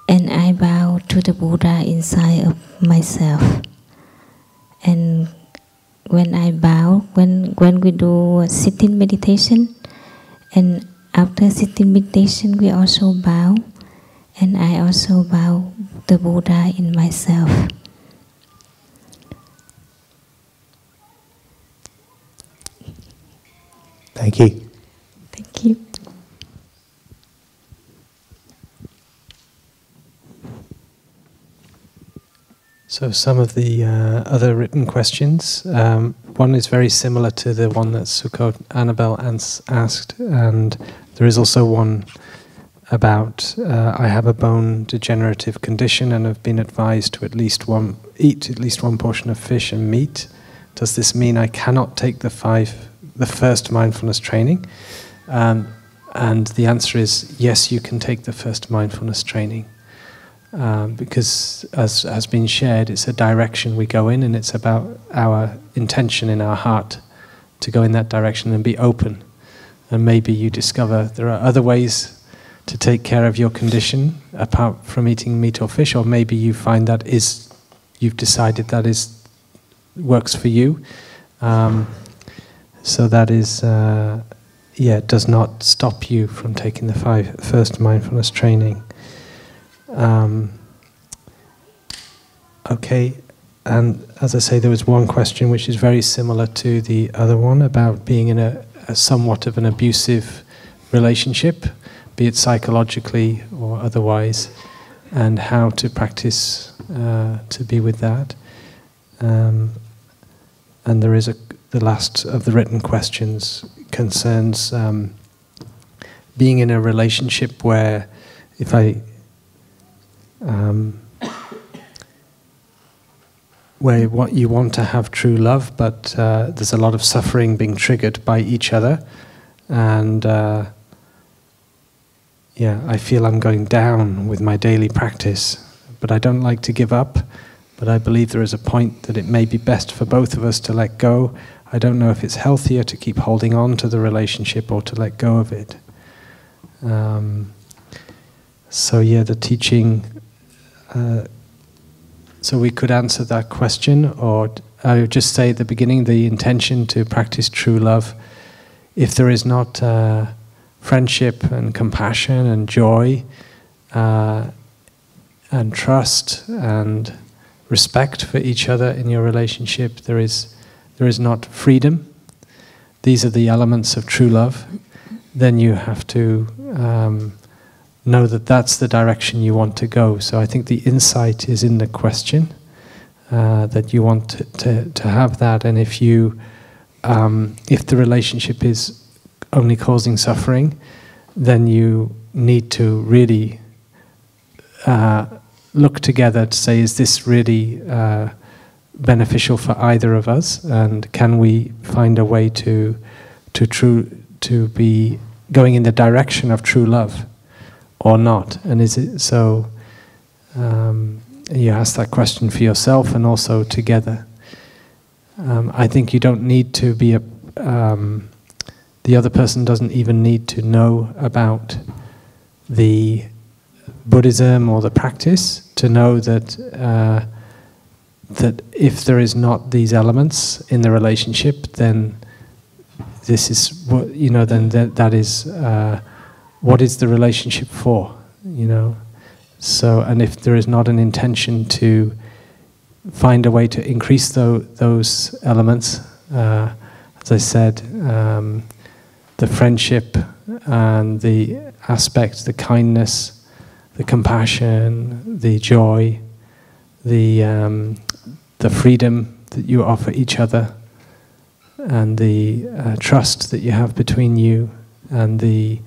and I bow to the Buddha inside of myself. And when I bow, when we do sitting meditation, and after sitting meditation, we also bow, and I also bow the Buddha in myself. Thank you. Thank you. So some of the other written questions. One is very similar to the one that Sukho Annabelle asked, and there is also one about I have a bone degenerative condition and have been advised to eat at least one portion of fish and meat. Does this mean I cannot take the first mindfulness training? And the answer is yes, you can take the first mindfulness training. Because as has been shared, it's a direction we go in, and it's about our intention in our heart to go in that direction and be open. And maybe you discover there are other ways to take care of your condition apart from eating meat or fish, or maybe you find that you've decided that works for you. So that is, it does not stop you from taking the first mindfulness training. Okay, and as I say, there was one question which is very similar to the other one about being in a somewhat of an abusive relationship, be it psychologically or otherwise, and how to practice to be with that. And there is the last of the written questions concerns being in a relationship where where what you want to have true love, but there's a lot of suffering being triggered by each other, and I feel I'm going down with my daily practice, but I don't like to give up, but I believe there is a point that it may be best for both of us to let go. I don't know if it's healthier to keep holding on to the relationship or to let go of it. The teaching, so we could answer that question, or I would just say at the beginning, the intention to practice true love, if there is not friendship and compassion and joy and trust and respect for each other in your relationship, there is not freedom. These are the elements of true love. Then you have to know that that's the direction you want to go. So I think the insight is in the question, that you want to have that. And if the relationship is only causing suffering, then you need to really look together to say, is this really beneficial for either of us? And can we find a way to be going in the direction of true love or not? And is it so? You ask that question for yourself and also together. I think you don't need to be the other person doesn't even need to know about the Buddhism or the practice to know that that if there is not these elements in the relationship, then this is what then that is what is the relationship for, So, and if there is not an intention to find a way to increase those elements, as I said, the friendship and the aspect, the kindness, the compassion, the joy, the freedom that you offer each other, and the trust that you have between you, and the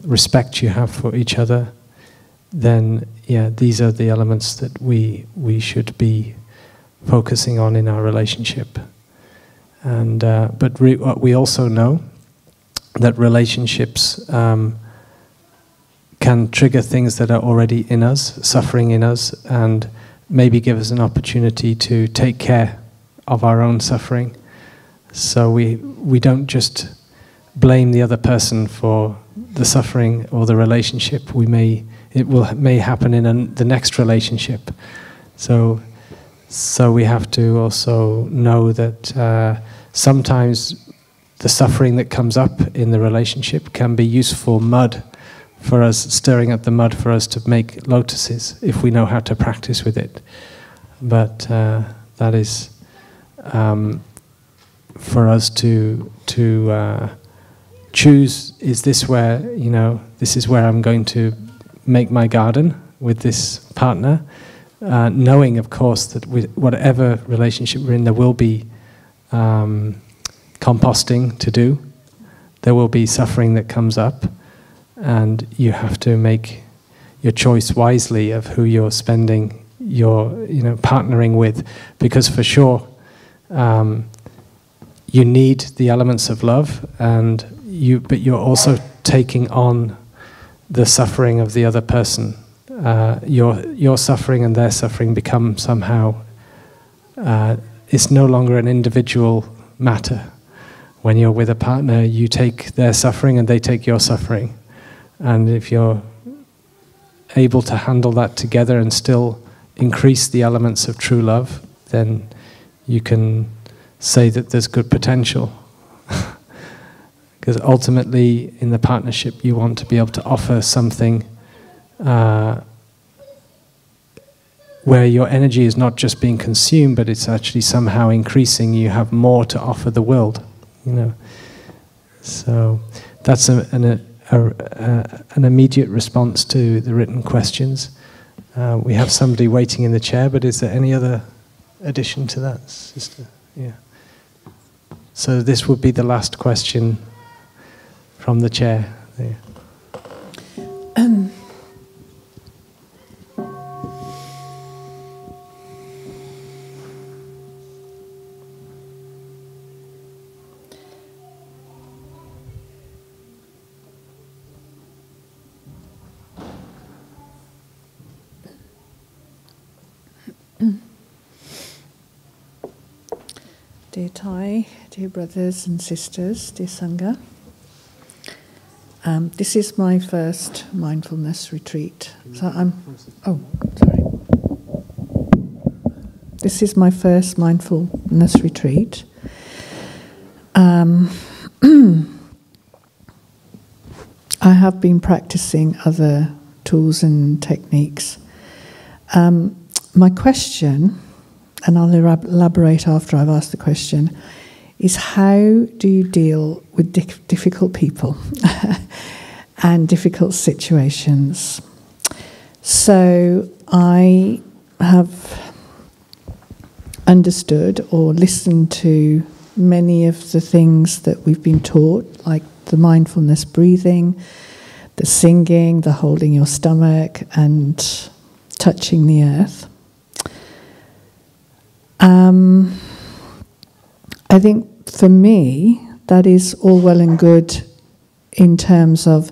respect you have for each other, then these are the elements that we should be focusing on in our relationship. And but we also know that relationships can trigger things that are already in us, suffering in us, and maybe give us an opportunity to take care of our own suffering. So we don't just blame the other person for the suffering or the relationship. It may happen in the next relationship. So we have to also know that sometimes the suffering that comes up in the relationship can be useful mud for us, stirring up the mud for us to make lotuses if we know how to practice with it. But that is for us to choose. Is this where, this is where I'm going to make my garden with this partner? Knowing, of course, that with whatever relationship we're in, there will be composting to do. There will be suffering that comes up, and you have to make your choice wisely of who you're spending your, partnering with, because for sure you need the elements of love, but you're also taking on the suffering of the other person. Your suffering and their suffering become somehow, it's no longer an individual matter. When you're with a partner, you take their suffering and they take your suffering. And if you're able to handle that together and still increase the elements of true love, then you can say that there's good potential. Because ultimately, in the partnership, you want to be able to offer something where your energy is not just being consumed, but it's actually somehow increasing. You have more to offer the world, So that's an immediate response to the written questions. We have somebody waiting in the chair, but is there any other addition to that, sister? Yeah. So this would be the last question from the chair there. Dear Thai, dear brothers and sisters, dear Sangha, this is my first mindfulness retreat. This is my first mindfulness retreat. I have been practicing other tools and techniques. My question, and I'll elaborate after I've asked the question, is how do you deal with difficult people and difficult situations? So I have understood or listened to many of the things that we've been taught, like the mindfulness breathing, the singing, the holding your stomach, and touching the earth. I think for me, that is all well and good in terms of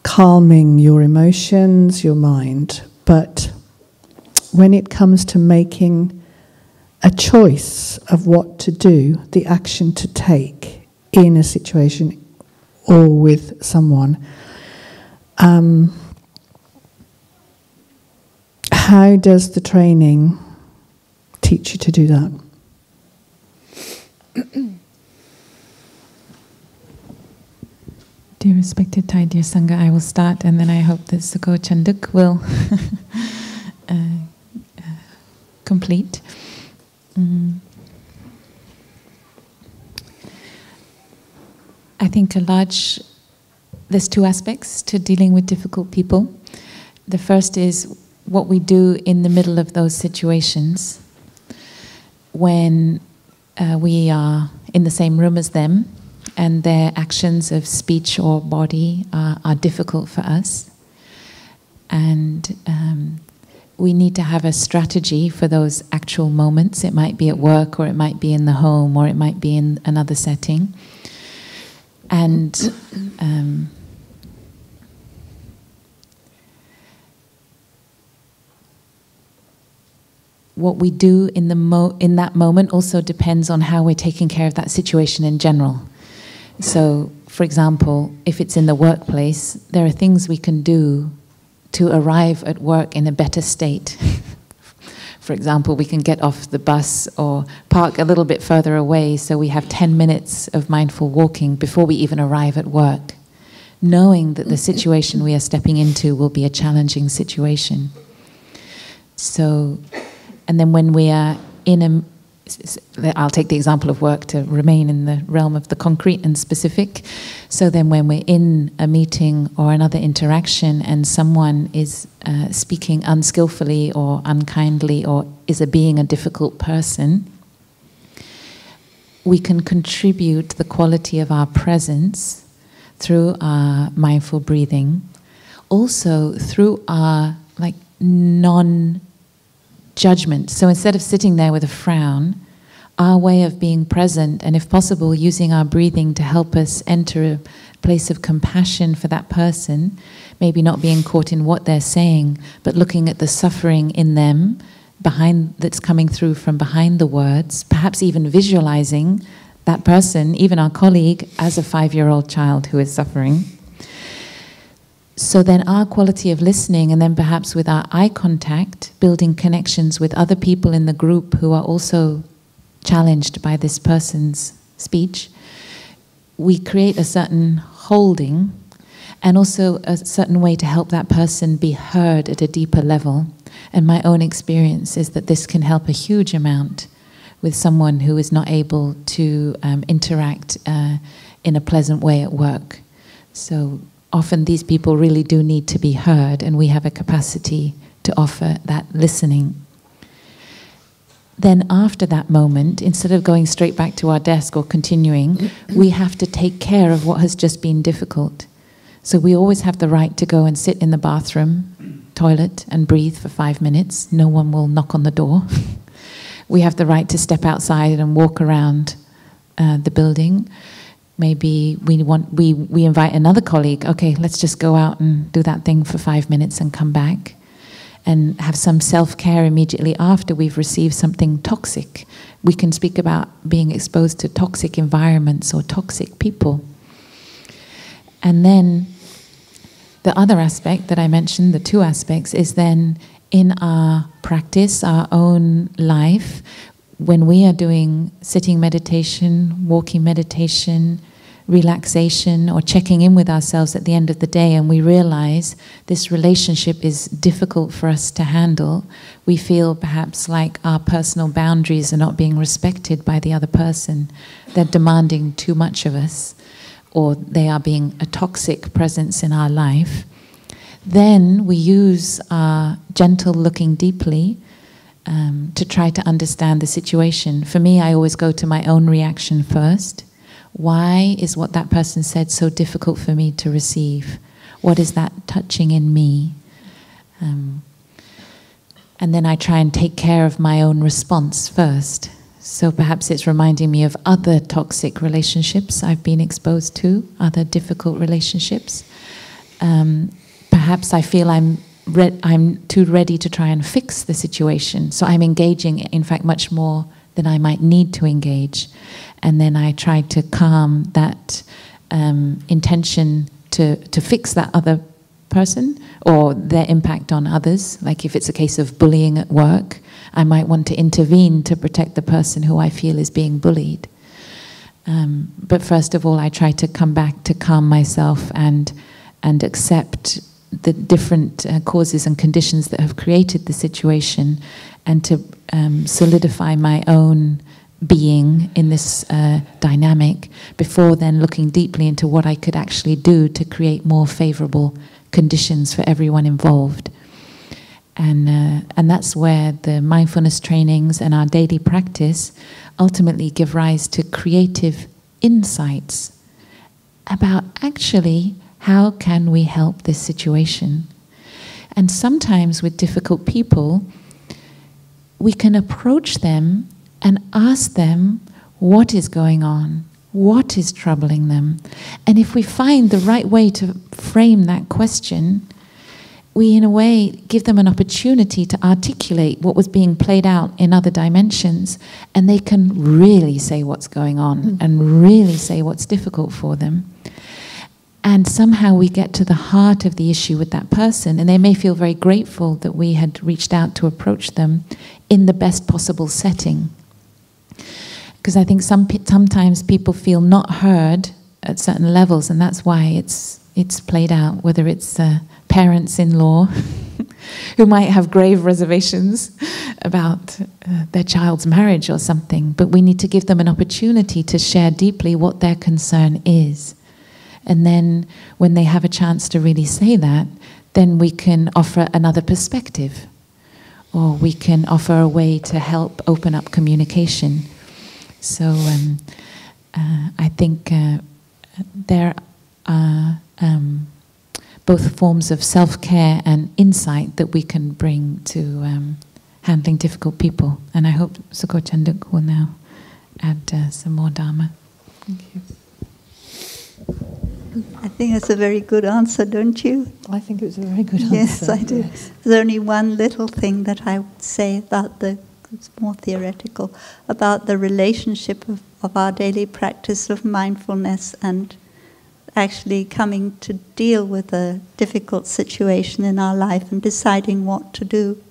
calming your emotions, your mind. But when it comes to making a choice of what to do, the action to take in a situation or with someone, how does the training teach you to do that? Dear respected Thai, dear Sangha, I will start, and then I hope that Sukho Chanduk will complete. I think there's two aspects to dealing with difficult people. The first is what we do in the middle of those situations when we are in the same room as them and their actions of speech or body are difficult for us. And we need to have a strategy for those actual moments. It might be at work, or it might be in the home, or it might be in another setting. And what we do in that moment also depends on how we're taking care of that situation in general. So, for example, if it's in the workplace, there are things we can do to arrive at work in a better state. For example, we can get off the bus or park a little bit further away so we have 10 minutes of mindful walking before we even arrive at work, knowing that the situation we are stepping into will be a challenging situation. So, and then when we are I'll take the example of work to remain in the realm of the concrete and specific. So then when we're in a meeting or another interaction and someone is speaking unskillfully or unkindly or being a difficult person, we can contribute the quality of our presence through our mindful breathing, also through our non-judgment. So instead of sitting there with a frown, our way of being present, and if possible using our breathing to help us enter a place of compassion for that person, maybe not being caught in what they're saying, but looking at the suffering in them that's coming through from behind the words, perhaps even visualizing that person, even our colleague, as a 5-year-old child who is suffering. So then our quality of listening, and then perhaps with our eye contact, building connections with other people in the group who are also challenged by this person's speech, we create a certain holding and also a certain way to help that person be heard at a deeper level. And my own experience is that this can help a huge amount with someone who is not able to interact in a pleasant way at work. So often these people really do need to be heard, and we have a capacity to offer that listening. Then after that moment, instead of going straight back to our desk or continuing, we have to take care of what has just been difficult. So we always have the right to go and sit in the bathroom, toilet, and breathe for 5 minutes. No one will knock on the door. We have the right to step outside and walk around the building. Maybe we invite another colleague, okay, let's just go out and do that thing for 5 minutes and come back. And have some self-care immediately after we've received something toxic. We can speak about being exposed to toxic environments or toxic people. And then the other aspect that I mentioned, the 2 aspects, is then in our practice, our own life, when we are doing sitting meditation, walking meditation, relaxation, or checking in with ourselves at the end of the day, and we realize this relationship is difficult for us to handle, we feel perhaps like our personal boundaries are not being respected by the other person. They're demanding too much of us, or they are being a toxic presence in our life. Then we use our gentle looking deeply to try to understand the situation. For me, I always go to my own reaction first. Why is what that person said so difficult for me to receive? What is that touching in me? And then I try and take care of my own response first. So perhaps it's reminding me of other toxic relationships I've been exposed to, other difficult relationships. Perhaps I feel I'm too ready to try and fix the situation. So I'm engaging, in fact, much more than I might need to engage. And then I try to calm that intention to fix that other person or their impact on others. Like if it's a case of bullying at work, I might want to intervene to protect the person who I feel is being bullied. But first of all, I try to come back to calm myself and accept the different causes and conditions that have created the situation, and to solidify my own being in this dynamic before then looking deeply into what I could actually do to create more favorable conditions for everyone involved. And that's where the mindfulness trainings and our daily practice ultimately give rise to creative insights about actually how can we help this situation. And sometimes with difficult people, we can approach them and ask them what is going on, what is troubling them. And if we find the right way to frame that question, we in a way give them an opportunity to articulate what was being played out in other dimensions, and they can really say what's going on and really say what's difficult for them. And somehow we get to the heart of the issue with that person, and they may feel very grateful that we had reached out to approach them in the best possible setting. Because I think sometimes people feel not heard at certain levels, and that's why it's played out, whether it's parents-in-law who might have grave reservations about their child's marriage or something, but we need to give them an opportunity to share deeply what their concern is. And then when they have a chance to really say that, then we can offer another perspective, or we can offer a way to help open up communication. So I think there are both forms of self-care and insight that we can bring to handling difficult people. And I hope Sukho Chanduk will now add some more Dharma. Thank you. I think that's a very good answer, don't you? I think it was a very good answer. Yes, I do. Yes. There's only one little thing that I would say about it's more theoretical, about the relationship of our daily practice of mindfulness and actually coming to deal with a difficult situation in our life and deciding what to do.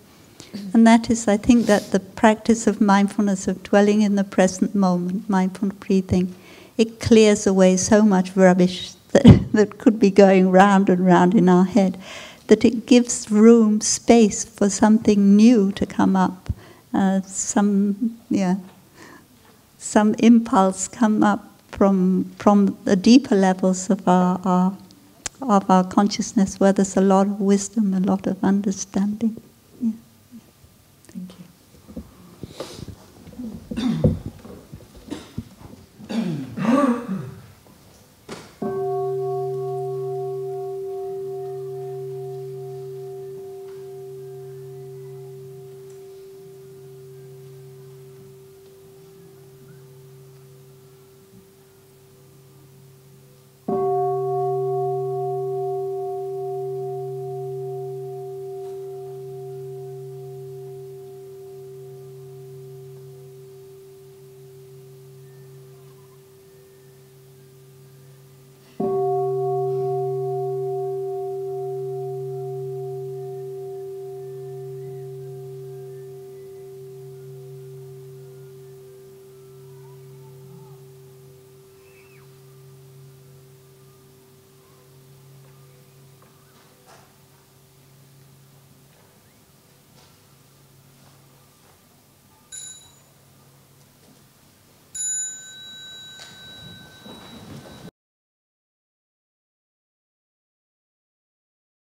And that is, I think, that the practice of mindfulness, of dwelling in the present moment, mindful breathing, it clears away so much rubbish that could be going round and round in our head, that it gives room, space for something new to come up, some impulse come up from the deeper levels of our consciousness, where there's a lot of wisdom, a lot of understanding.